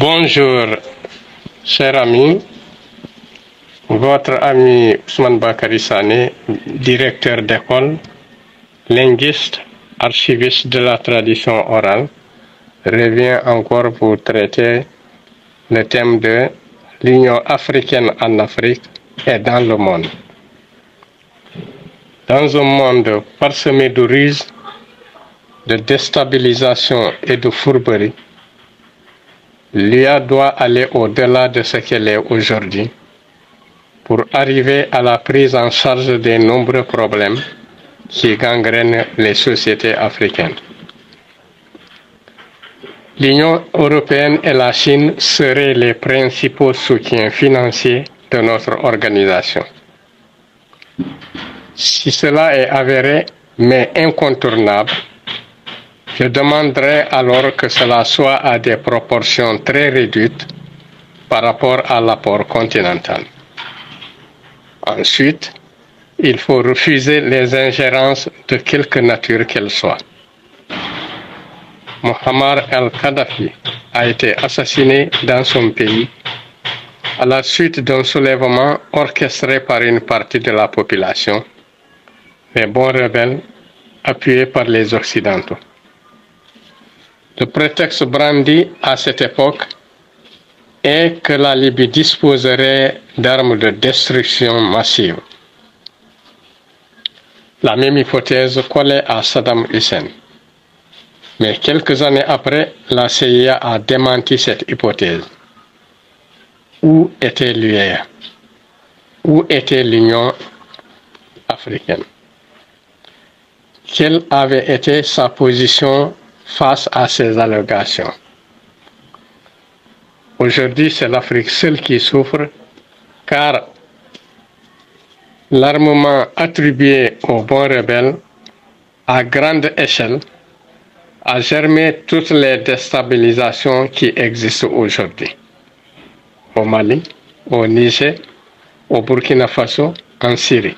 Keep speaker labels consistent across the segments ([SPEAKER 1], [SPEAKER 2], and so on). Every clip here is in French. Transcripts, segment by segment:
[SPEAKER 1] Bonjour, chers amis. Votre ami Ousmane Bakary Sané, directeur d'école, linguiste, archiviste de la tradition orale, revient encore pour traiter le thème de l'Union africaine en Afrique et dans le monde. Dans un monde parsemé de ruses, de déstabilisation et de fourberie, l'UA doit aller au-delà de ce qu'elle est aujourd'hui pour arriver à la prise en charge des nombreux problèmes qui gangrènent les sociétés africaines. L'Union européenne et la Chine seraient les principaux soutiens financiers de notre organisation. Si cela est avéré, mais incontournable, je demanderai alors que cela soit à des proportions très réduites par rapport à l'apport continental. Ensuite, il faut refuser les ingérences de quelque nature qu'elles soient. Muammar el-Kadhafi a été assassiné dans son pays à la suite d'un soulèvement orchestré par une partie de la population, les bons rebelles appuyés par les Occidentaux. Le prétexte brandi à cette époque est que la Libye disposerait d'armes de destruction massive. La même hypothèse collait à Saddam Hussein. Mais quelques années après, la CIA a démenti cette hypothèse. Où était l'UE? Où était l'Union africaine? Quelle avait été sa position face à ces allégations? Aujourd'hui, c'est l'Afrique seule qui souffre, car l'armement attribué aux bons rebelles à grande échelle a germé toutes les déstabilisations qui existent aujourd'hui. Au Mali, au Niger, au Burkina Faso, en Syrie.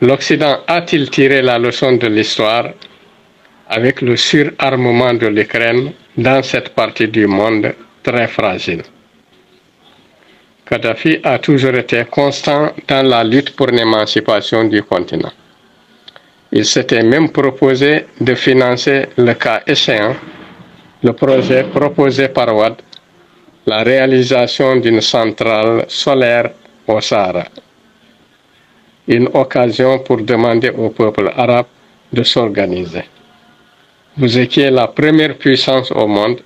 [SPEAKER 1] L'Occident a-t-il tiré la leçon de l'histoire avec le surarmement de l'Ukraine dans cette partie du monde très fragile? Kadhafi a toujours été constant dans la lutte pour l'émancipation du continent. Il s'était même proposé de financer le cas échéant, le projet proposé par Wade, la réalisation d'une centrale solaire au Sahara. Une occasion pour demander au peuple arabe de s'organiser. Vous étiez la première puissance au monde,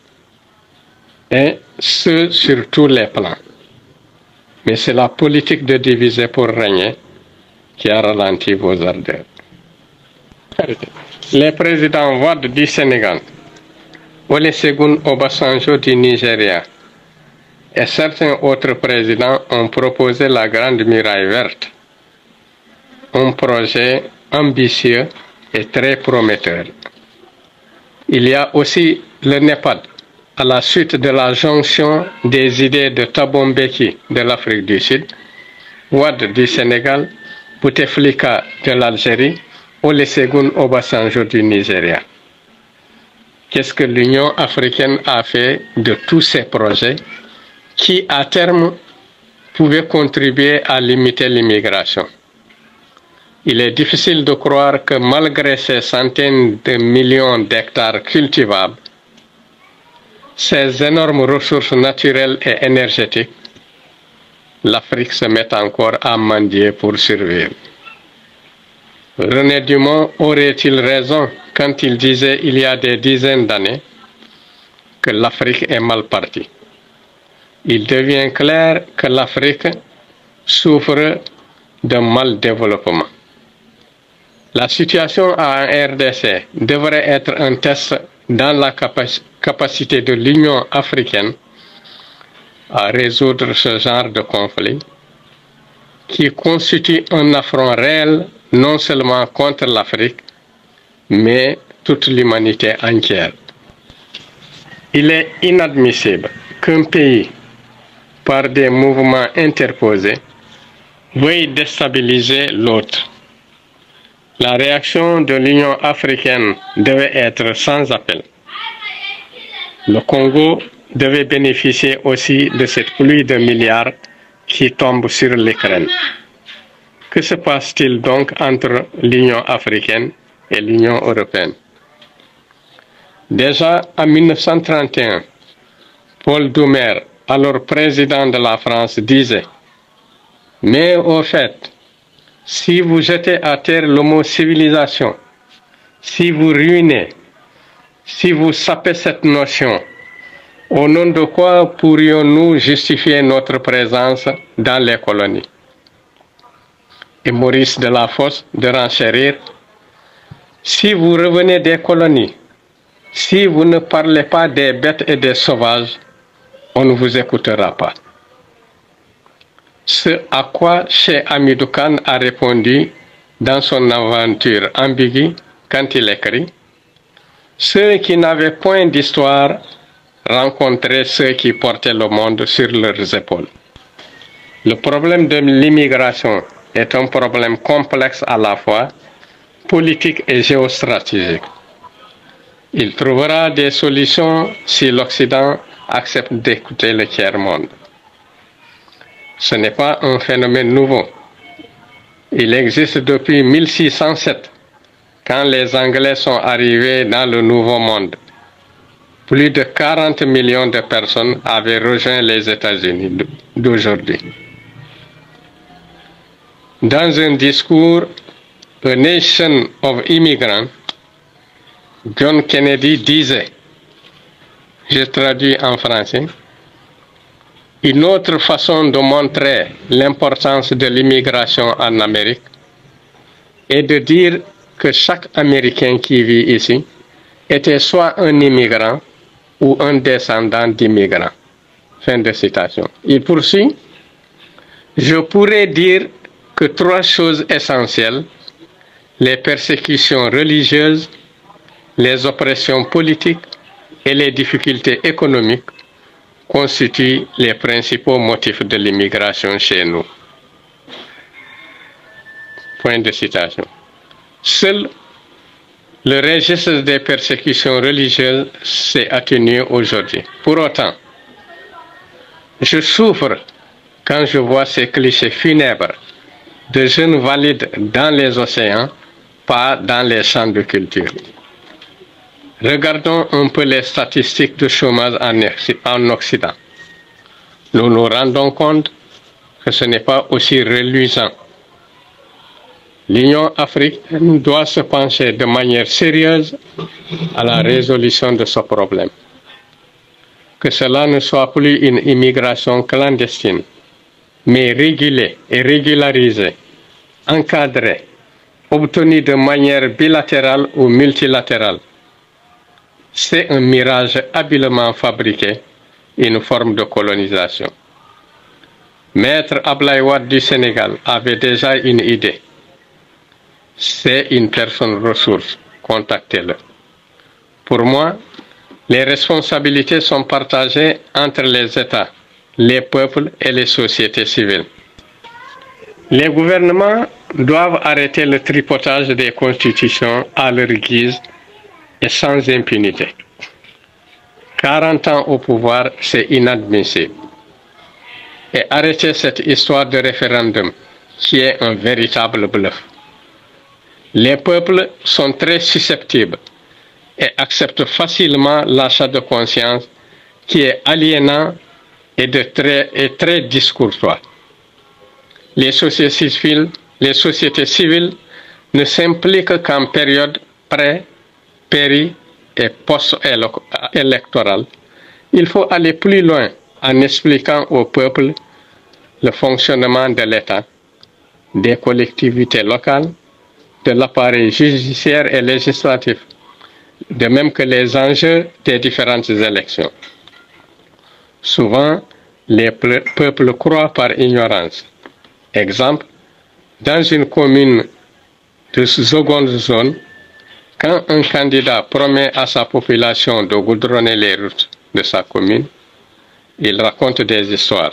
[SPEAKER 1] et ce sur tous les plans. Mais c'est la politique de diviser pour régner qui a ralenti vos ardeurs. Les présidents Wade du Sénégal, Olusegun Obasanjo du Nigeria et certains autres présidents ont proposé la Grande Muraille Verte, un projet ambitieux et très prometteur. Il y a aussi le NEPAD, à la suite de la jonction des idées de Thabo Mbeki de l'Afrique du Sud, Wade du Sénégal, Bouteflika de l'Algérie, Olusegun Obasanjo du Nigeria. Qu'est-ce que l'Union africaine a fait de tous ces projets qui, à terme, pouvaient contribuer à limiter l'immigration? Il est difficile de croire que malgré ces centaines de millions d'hectares cultivables, ces énormes ressources naturelles et énergétiques, l'Afrique se met encore à mendier pour survivre. René Dumont aurait-il raison quand il disait il y a des dizaines d'années que l'Afrique est mal partie? Il devient clair que l'Afrique souffre de mal-développement. La situation en RDC devrait être un test dans la capacité de l'Union africaine à résoudre ce genre de conflit qui constitue un affront réel non seulement contre l'Afrique, mais toute l'humanité entière. Il est inadmissible qu'un pays, par des mouvements interposés, veuille déstabiliser l'autre. La réaction de l'Union africaine devait être sans appel. Le Congo devait bénéficier aussi de cette pluie de milliards qui tombe sur l'Ukraine. Que se passe-t-il donc entre l'Union africaine et l'Union européenne? Déjà en 1931, Paul Doumer, alors président de la France, disait « Mais au fait, si vous jetez à terre le mot civilisation, si vous ruinez, si vous sapez cette notion, au nom de quoi pourrions-nous justifier notre présence dans les colonies ?» Et Maurice Delafosse de renchérir, « Si vous revenez des colonies, si vous ne parlez pas des bêtes et des sauvages, on ne vous écoutera pas. » Ce à quoi Cheikh Hamidou Kane a répondu dans son aventure ambiguë quand il écrit « Ceux qui n'avaient point d'histoire rencontraient ceux qui portaient le monde sur leurs épaules. » Le problème de l'immigration est un problème complexe à la fois politique et géostratégique. Il trouvera des solutions si l'Occident accepte d'écouter le tiers-monde. Ce n'est pas un phénomène nouveau. Il existe depuis 1607, quand les Anglais sont arrivés dans le Nouveau Monde. Plus de 40 millions de personnes avaient rejoint les États-Unis d'aujourd'hui. Dans un discours, A Nation of Immigrants, John Kennedy disait, je traduis en français, une autre façon de montrer l'importance de l'immigration en Amérique est de dire que chaque Américain qui vit ici était soit un immigrant ou un descendant d'immigrants. Fin de citation. Il poursuit, je pourrais dire que trois choses essentielles, les persécutions religieuses, les oppressions politiques et les difficultés économiques constituent les principaux motifs de l'immigration chez nous. Fin de citation. Seul le registre des persécutions religieuses s'est atténué aujourd'hui. Pour autant, je souffre quand je vois ces clichés funèbres de jeunes valides dans les océans, pas dans les champs de culture. Regardons un peu les statistiques de chômage en Occident. Nous nous rendons compte que ce n'est pas aussi reluisant. L'Union africaine doit se pencher de manière sérieuse à la résolution de ce problème. Que cela ne soit plus une immigration clandestine, mais régulée et régularisée, encadrée, obtenue de manière bilatérale ou multilatérale. C'est un mirage habilement fabriqué, une forme de colonisation. Maître Ablaye Wade du Sénégal avait déjà une idée. C'est une personne ressource, contactez-le. Pour moi, les responsabilités sont partagées entre les États, les peuples et les sociétés civiles. Les gouvernements doivent arrêter le tripotage des constitutions à leur guise et sans impunité. 40 ans au pouvoir, c'est inadmissible. Et arrêter cette histoire de référendum qui est un véritable bluff. Les peuples sont très susceptibles et acceptent facilement l'achat de conscience qui est aliénant et très discourtois. Les sociétés civiles ne s'impliquent qu'en période pré, péri et post-électorale. Il faut aller plus loin en expliquant au peuple le fonctionnement de l'État, des collectivités locales, de l'appareil judiciaire et législatif, de même que les enjeux des différentes élections. Souvent, les peuples croient par ignorance. Exemple, dans une commune de seconde zone, quand un candidat promet à sa population de goudronner les routes de sa commune, il raconte des histoires.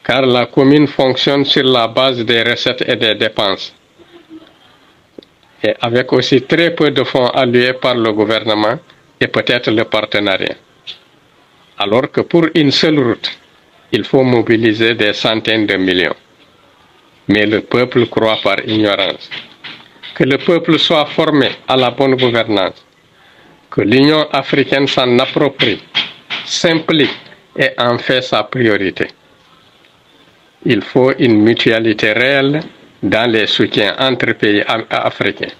[SPEAKER 1] Car la commune fonctionne sur la base des recettes et des dépenses, et avec aussi très peu de fonds alloués par le gouvernement et peut-être le partenariat. alors que pour une seule route, il faut mobiliser des centaines de millions. Mais le peuple croit par ignorance. Que le peuple soit formé à la bonne gouvernance, que l'Union africaine s'en approprie, s'implique et en fait sa priorité. Il faut une mutualité réelle dans les soutiens entre pays africains.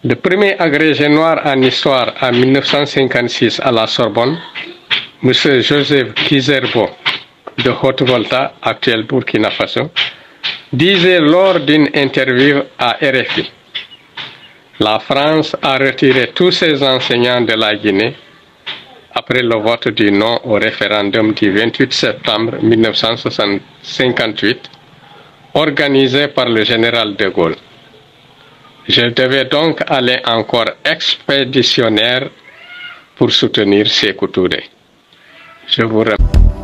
[SPEAKER 1] Le premier agrégé noir en histoire en 1956 à la Sorbonne, M. Joseph Kizerbo de Haute-Volta, actuel Burkina Faso, disait lors d'une interview à RFI: la France a retiré tous ses enseignants de la Guinée après le vote du non au référendum du 28 septembre 1958, organisé par le général de Gaulle. Je devais donc aller encore expéditionnaire pour soutenir Sékou Touré. Je vous remercie.